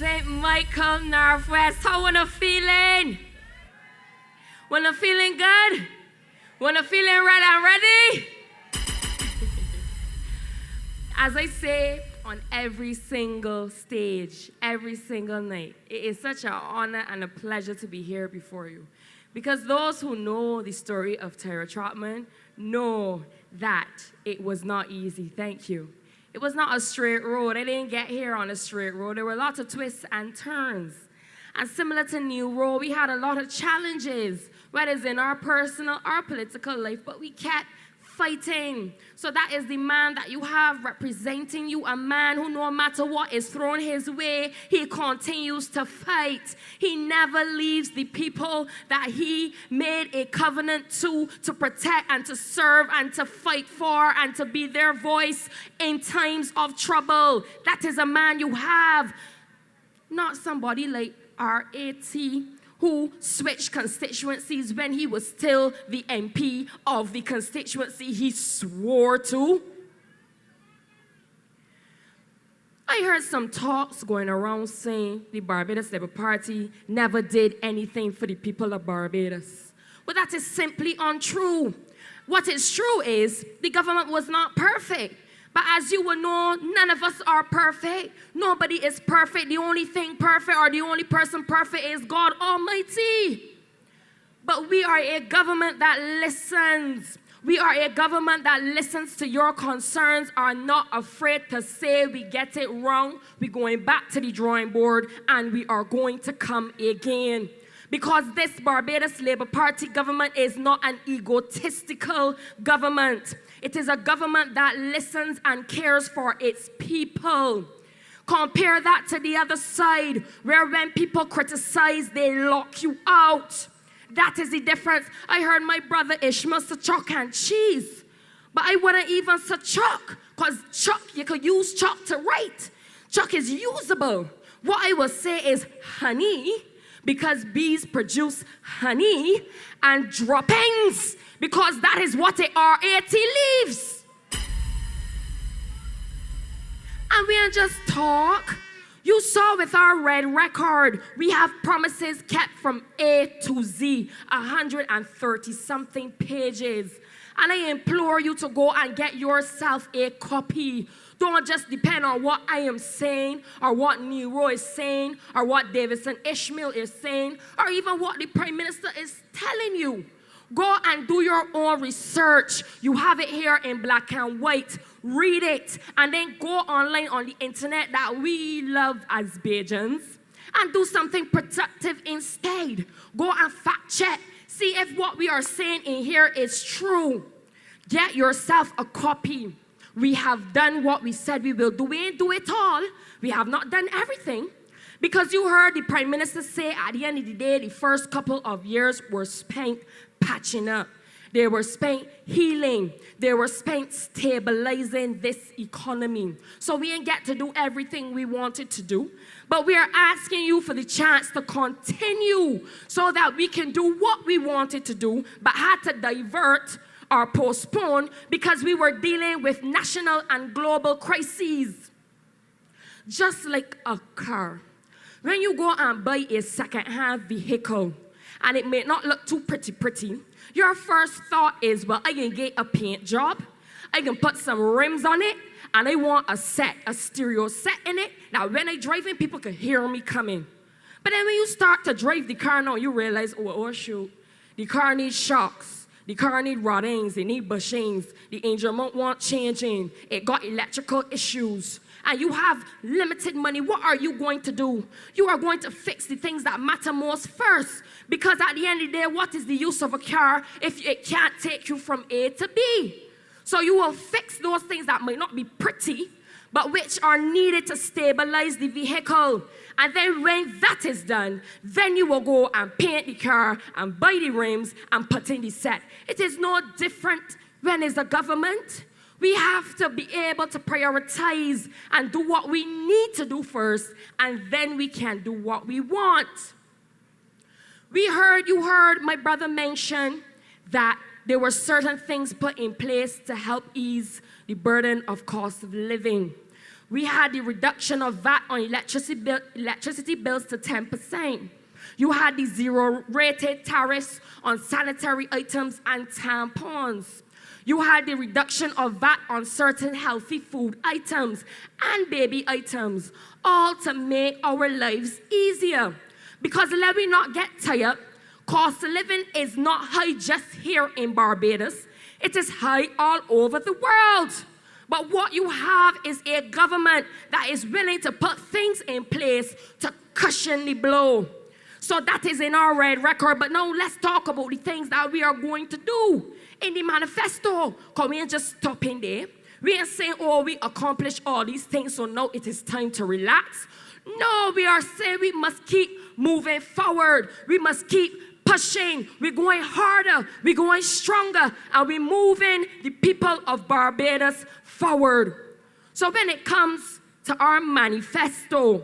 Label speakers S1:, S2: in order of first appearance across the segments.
S1: St. Michael, Northwest. How wanna feeling? Wanna feeling good? Wanna feeling right and ready? As I say on every single stage, every single night, it is such an honor and a pleasure to be here before you. Because those who know the story of Tyra Trotman know that it was not easy. Thank you. It was not a straight road. I didn't get here on a straight road. There were lots of twists and turns. And similar to New Road, we had a lot of challenges, whether it's in our personal or political life, but we kept fighting. So that is the man that you have representing you, a man who no matter what is thrown his way, he continues to fight. He never leaves the people that he made a covenant to protect and to serve and to fight for and to be their voice in times of trouble. That is a man you have, not somebody like R.A.T., who switched constituencies when he was still the MP of the constituency he swore to. I heard some talks going around saying the Barbados Labour Party never did anything for the people of Barbados. Well, that is simply untrue. What is true is the government was not perfect. But as you will know, none of us are perfect. Nobody is perfect. The only thing perfect or the only person perfect is God Almighty. But we are a government that listens. We are a government that listens to your concerns, are not afraid to say we get it wrong. We're going back to the drawing board and we are going to come again. Because this Barbados Labour Party government is not an egotistical government. It is a government that listens and cares for its people. Compare that to the other side, where when people criticize, they lock you out. That is the difference. I heard my brother Ishmael say chalk and cheese. But I wouldn't even say chalk, because chalk, you could use chalk to write. Chalk is usable. What I will say is honey, because bees produce honey, and droppings, because that is what a RAT leaves. And we ain't just talk. You saw with our red record, we have promises kept from A to Z, 130-something pages. And I implore you to go and get yourself a copy. Don't just depend on what I am saying, or what Nero is saying, or what Davidson Ishmael is saying, or even what the Prime Minister is telling you. Go and do your own research. You have it here in black and white. Read it, and then go online on the internet that we love as Bajans, and do something productive instead. Go and fact check. See if what we are saying in here is true. Get yourself a copy. We have done what we said we will do. We ain't do it all. We have not done everything. Because you heard the Prime Minister say at the end of the day, the first couple of years were spent patching up. They were spent healing. They were spent stabilizing this economy. So we ain't get to do everything we wanted to do. But we are asking you for the chance to continue so that we can do what we wanted to do, but had to divert or postpone because we were dealing with national and global crises. Just like a car. When you go and buy a second-hand vehicle, and it may not look too pretty, your first thought is, well, I can get a paint job, I can put some rims on it, and I want a stereo set in it. Now, when I drive in, people can hear me coming. But then when you start to drive the car now, you realize, oh shoot, the car needs shocks. The car needs roddings, it needs bushings, the engine won't want changing, it got electrical issues, and you have limited money. What are you going to do? You are going to fix the things that matter most first, because at the end of the day, what is the use of a car if it can't take you from A to B? So you will fix those things that might not be pretty, but which are needed to stabilize the vehicle. And then when that is done, then you will go and paint the car and buy the rims and put in the set. It is no different when it's a government. We have to be able to prioritize and do what we need to do first, and then we can do what we want. You heard my brother mention that there were certain things put in place to help ease the burden of cost of living. We had the reduction of VAT on electricity bills to 10%. You had the zero-rated tariffs on sanitary items and tampons. You had the reduction of VAT on certain healthy food items and baby items, all to make our lives easier. Because let me not get tired, cost of living is not high just here in Barbados. It is high all over the world. But what you have is a government that is willing to put things in place to cushion the blow. So that is in our red record. But now let's talk about the things that we are going to do in the manifesto. Because we ain't just stopping there. We ain't saying, oh, we accomplished all these things, so now it is time to relax. No, we are saying we must keep moving forward. We must keep pushing. We're going harder. We're going stronger. And we're moving the people of Barbados forward. So when it comes to our manifesto,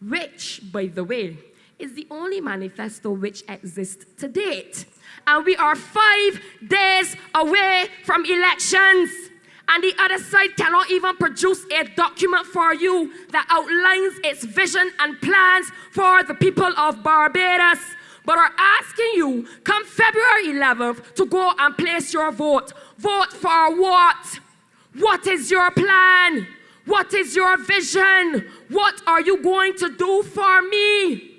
S1: which, by the way, is the only manifesto which exists to date. And we are 5 days away from elections. And the other side cannot even produce a document for you that outlines its vision and plans for the people of Barbados. But are asking you, come February 11th, to go and place your vote. Vote for what? What is your plan? What is your vision? What are you going to do for me?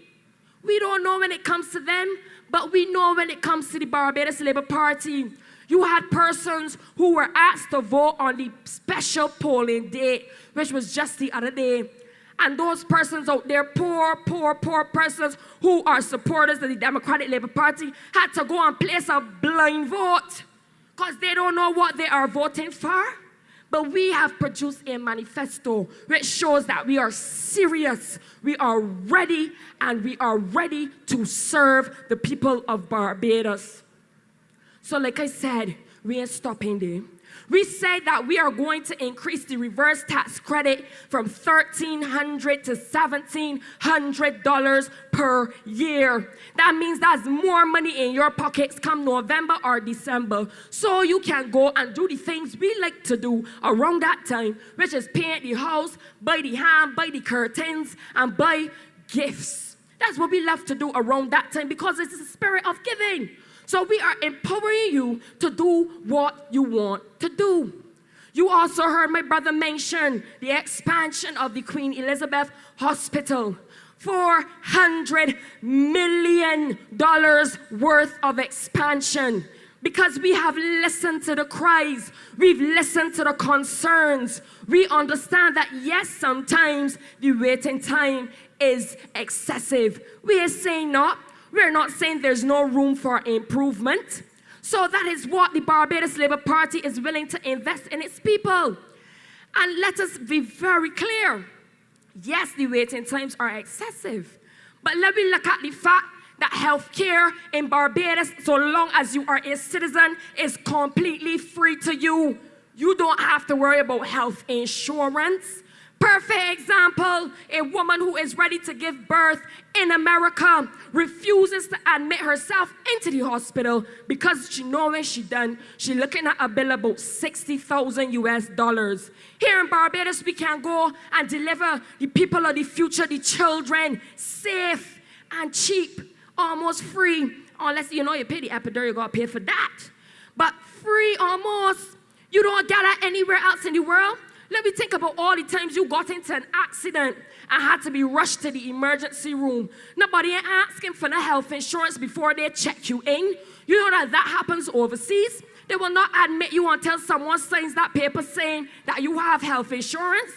S1: We don't know when it comes to them, but we know when it comes to the Barbados Labour Party. You had persons who were asked to vote on the special polling day, which was just the other day. And those persons out there, poor persons who are supporters of the Democratic Labour Party, had to go and place a blind vote because they don't know what they are voting for. But we have produced a manifesto which shows that we are serious, we are ready, and we are ready to serve the people of Barbados. So like I said, we ain't stopping there. We said that we are going to increase the reverse tax credit from $1,300 to $1,700 per year. That means that's more money in your pockets come November or December. So you can go and do the things we like to do around that time, which is paint the house, buy the ham, buy the curtains, and buy gifts. That's what we love to do around that time because it's the spirit of giving. So we are empowering you to do what you want to do. You also heard my brother mention the expansion of the Queen Elizabeth Hospital. $400 million worth of expansion. Because we have listened to the cries. We've listened to the concerns. We understand that yes, sometimes the waiting time is excessive. We are saying no. We're not saying there's no room for improvement. So that is what the Barbados Labour Party is willing to invest in its people. And let us be very clear. Yes, the waiting times are excessive. But let me look at the fact that healthcare in Barbados, so long as you are a citizen, is completely free to you. You don't have to worry about health insurance. Perfect example, a woman who is ready to give birth in America refuses to admit herself into the hospital because she knows when she's done, she's looking at a bill about $60,000 US. Here in Barbados, we can go and deliver the people of the future, the children, safe and cheap, almost free, unless you know you pay the epidural, you gotta pay for that. But free almost. You don't get that anywhere else in the world. Let me think about all the times you got into an accident and had to be rushed to the emergency room. Nobody ain't asking for the health insurance before they check you in. You know that happens overseas. They will not admit you until someone signs that paper saying that you have health insurance.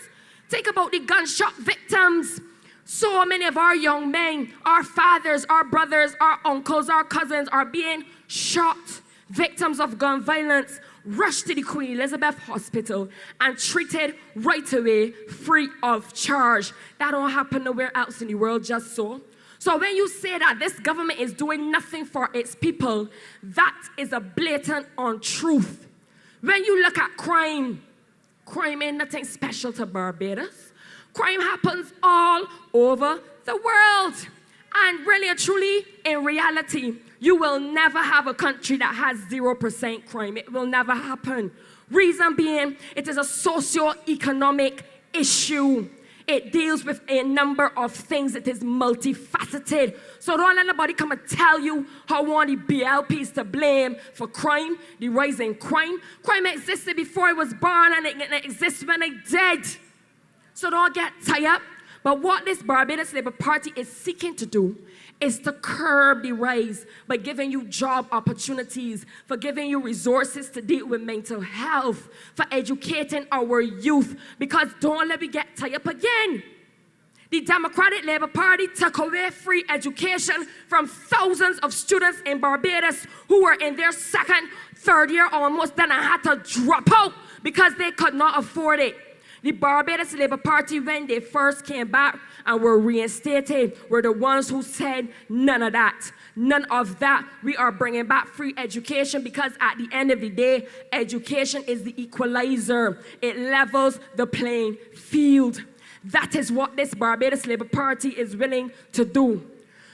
S1: Think about the gunshot victims. So many of our young men, our fathers, our brothers, our uncles, our cousins are being shot, victims of gun violence, rushed to the Queen Elizabeth Hospital and treated right away free of charge. That don't happen nowhere else in the world just so. So when you say that this government is doing nothing for its people, that is a blatant untruth. When you look at crime ain't nothing special to Barbados. Crime happens all over the world. And really and truly, in reality, you will never have a country that has 0% crime. It will never happen. Reason being, it is a socio-economic issue. It deals with a number of things. It is multifaceted. So don't let anybody come and tell you how one of the BLP is to blame for crime, the rise in crime. Crime existed before I was born, and it exists when I dead. So don't get tired. But what this Barbados Labour Party is seeking to do is to curb the rise by giving you job opportunities, for giving you resources to deal with mental health, for educating our youth. Because don't let me get tied up again. The Democratic Labour Party took away free education from thousands of students in Barbados who were in their second, third year almost, then I had to drop out because they could not afford it. The Barbados Labour Party, when they first came back and were reinstated, were the ones who said none of that. None of that. We are bringing back free education because at the end of the day, education is the equalizer. It levels the playing field. That is what this Barbados Labour Party is willing to do.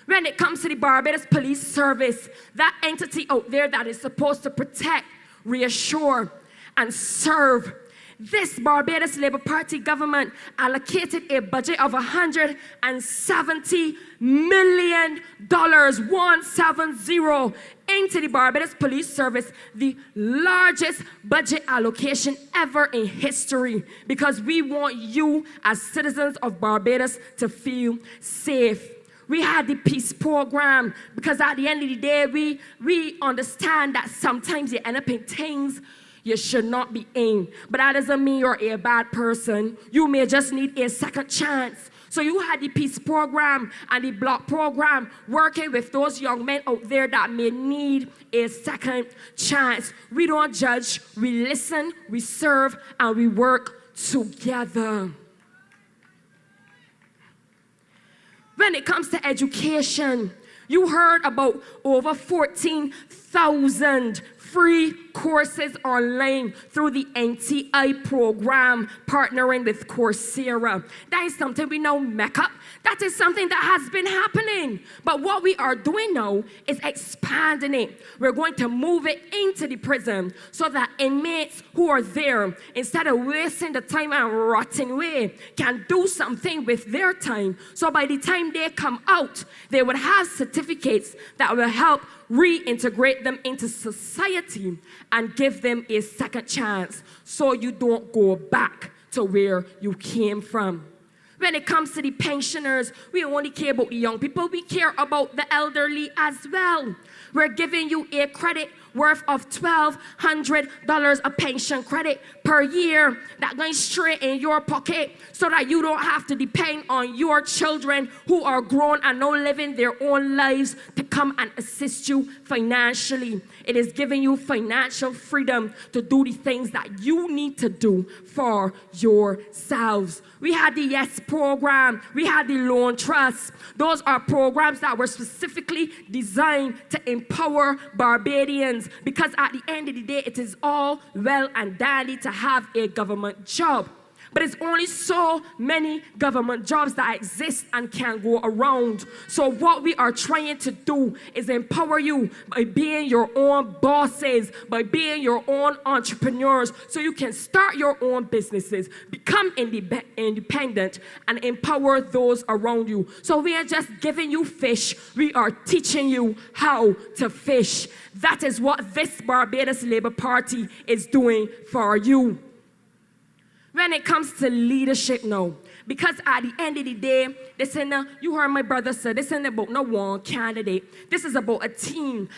S1: When it comes to the Barbados Police Service, that entity out there that is supposed to protect, reassure, and serve, this Barbados Labour Party government allocated a budget of $170 million, 170, into the Barbados Police Service, the largest budget allocation ever in history, because we want you as citizens of Barbados to feel safe. We had the peace program because at the end of the day, we understand that sometimes you end up in things you should not be in. But that doesn't mean you're a bad person. You may just need a second chance. So you had the peace program and the block program working with those young men out there that may need a second chance. We don't judge, we listen, we serve, and we work together. When it comes to education, you heard about over 14,000 free courses online through the NTI program, partnering with Coursera. That is something we now make up. That is something that has been happening. But what we are doing now is expanding it. We're going to move it into the prison so that inmates who are there, instead of wasting the time and rotting away, can do something with their time. So by the time they come out, they would have certificates that will help reintegrate them into society and give them a second chance so you don't go back to where you came from. When it comes to the pensioners, we only care about the young people. We care about the elderly as well. We're giving you a credit worth of $1,200 a pension credit per year that goes straight in your pocket so that you don't have to depend on your children who are grown and now living their own lives to come and assist you financially. It is giving you financial freedom to do the things that you need to do for yourselves. We had the YES program. We had the Loan Trust. Those are programs that were specifically designed to empower Barbadians, because at the end of the day, it is all well and dandy to have a government job. But it's only so many government jobs that exist and can go around. So what we are trying to do is empower you by being your own bosses, by being your own entrepreneurs, so you can start your own businesses, become independent, and empower those around you. So we are just giving you fish. We are teaching you how to fish. That is what this Barbados Labour Party is doing for you. When it comes to leadership now, because at the end of the day, this ain't you heard my brother say, this ain't about no one candidate. This is about a team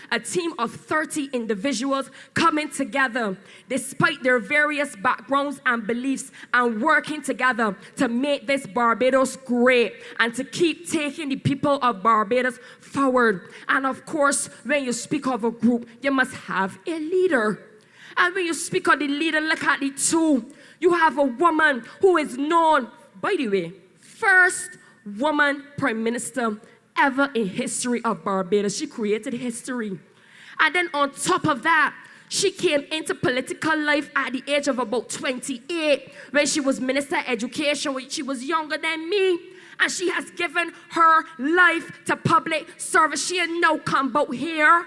S1: of 30 individuals coming together despite their various backgrounds and beliefs and working together to make this Barbados great and to keep taking the people of Barbados forward. And of course, when you speak of a group, you must have a leader. And when you speak of the leader, look at the two. You have a woman who is known, by the way, first woman prime minister ever in history of Barbados. She created history. And then on top of that, she came into political life at the age of about 28 when she was Minister of Education, when she was younger than me. And she has given her life to public service. She ain't no come out here.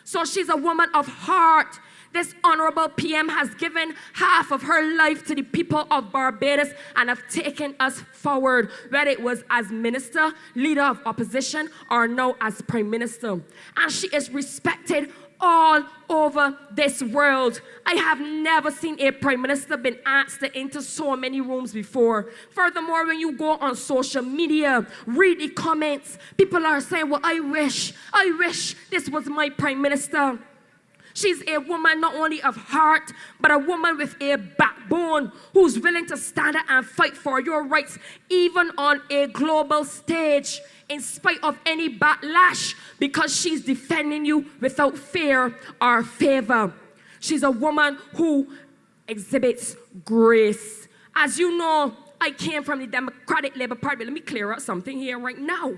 S1: So she's a woman of heart This honorable PM has given half of her life to the people of Barbados and have taken us forward, whether it was as minister, leader of opposition, or now as prime minister. And she is respected all over this world. I have never seen a prime minister been asked to enter so many rooms before. Furthermore, when you go on social media, read the comments, people are saying, well, I wish this was my prime minister. She's a woman not only of heart, but a woman with a backbone who's willing to stand up and fight for your rights, even on a global stage, in spite of any backlash, because she's defending you without fear or favor. She's a woman who exhibits grace. As you know, I came from the Democratic Labour Party, but let me clear up something here right now.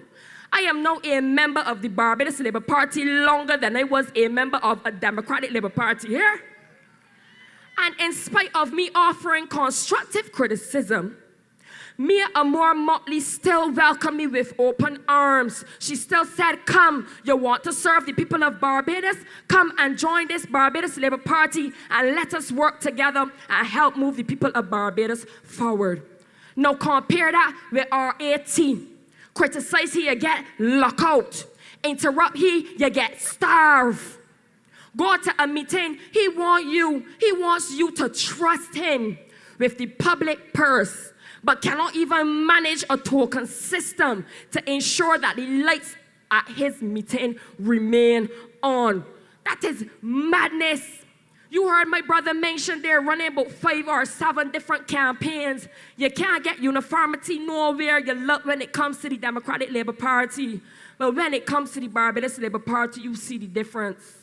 S1: I am now a member of the Barbados Labour Party longer than I was a member of a Democratic Labour Party here. And in spite of me offering constructive criticism, Mia Amor Motley still welcomed me with open arms. She still said, come, you want to serve the people of Barbados? Come and join this Barbados Labour Party and let us work together and help move the people of Barbados forward. Now compare that with R18. Criticize here, you get locked out. Interrupt here, you get starved. Go to a meeting, he wants you to trust him with the public purse, but cannot even manage a token system to ensure that the lights at his meeting remain on. That is madness. You heard my brother mention they're running about 5 or 7 different campaigns. You can't get uniformity nowhere. You look when it comes to the Democratic Labour Party. But when it comes to the Barbados Labour Party, you see the difference.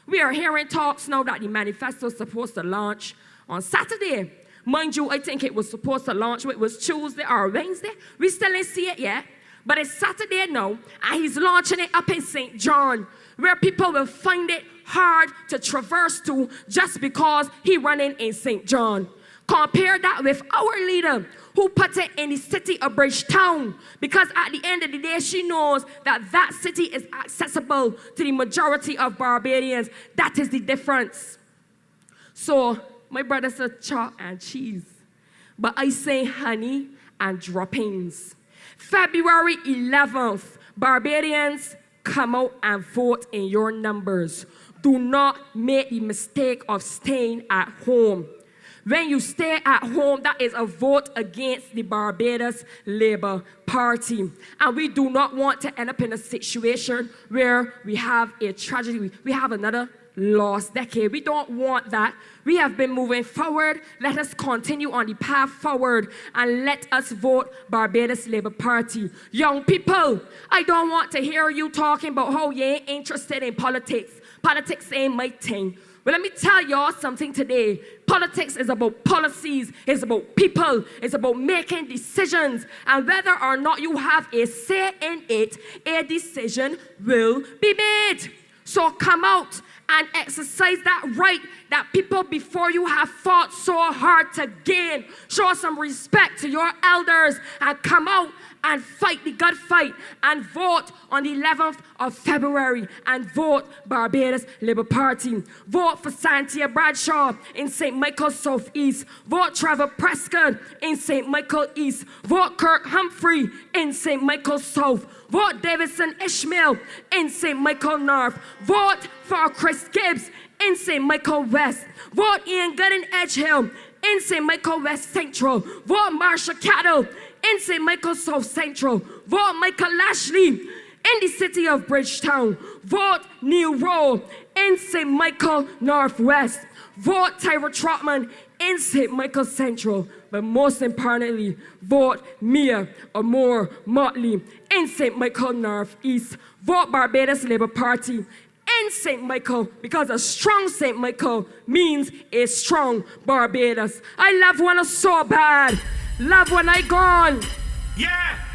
S1: We are hearing talks now that the manifesto is supposed to launch on Saturday. Mind you, I think it was supposed to launch, it was Tuesday or Wednesday. We still didn't see it yet. But it's Saturday now, and he's launching it up in St. John, where people will find it hard to traverse to just because he running in St. John. Compare that with our leader who put it in the city of Bridgetown, because at the end of the day, she knows that that city is accessible to the majority of Barbadians. That is the difference. So my brother said chalk and cheese, but I say honey and droppings. February 11th, Barbadians, come out and vote in your numbers. Do not make the mistake of staying at home. When you stay at home, that is a vote against the Barbados Labour Party. And we do not want to end up in a situation where we have a tragedy. We have another lost decade. We don't want that. We have been moving forward. Let us continue on the path forward and let us vote Barbados Labour Party. Young people, I don't want to hear you talking about how you ain't interested in politics. Politics ain't my thing. But let me tell y'all something today. Politics is about policies. It's about people. It's about making decisions. And whether or not you have a say in it, a decision will be made. So come out and exercise that right that people before you have fought so hard to gain. Show some respect to your elders and come out and fight the good fight and vote on the 11th of February and vote Barbados Labour Party. Vote for Santia Bradshaw in St. Michael South East. Vote Trevor Prescott in St. Michael East. Vote Kirk Humphrey in St. Michael South. Vote Davidson Ishmael in St. Michael North. Vote for Chris Gibbs in St. Michael West. Vote Ian Gooden Edgehill in St. Michael West Central. Vote Marsha Cattle in St. Michael South Central. Vote Michael Lashley in the city of Bridgetown. Vote Neil Rowe in St. Michael Northwest. Vote Tyra Trotman in St. Michael Central. But most importantly, vote Mia Amor Motley in St. Michael Northeast. Vote Barbados Labour Party in St. Michael, because a strong St. Michael means a strong Barbados. I love when I so bad. Love when I gone.
S2: Yeah.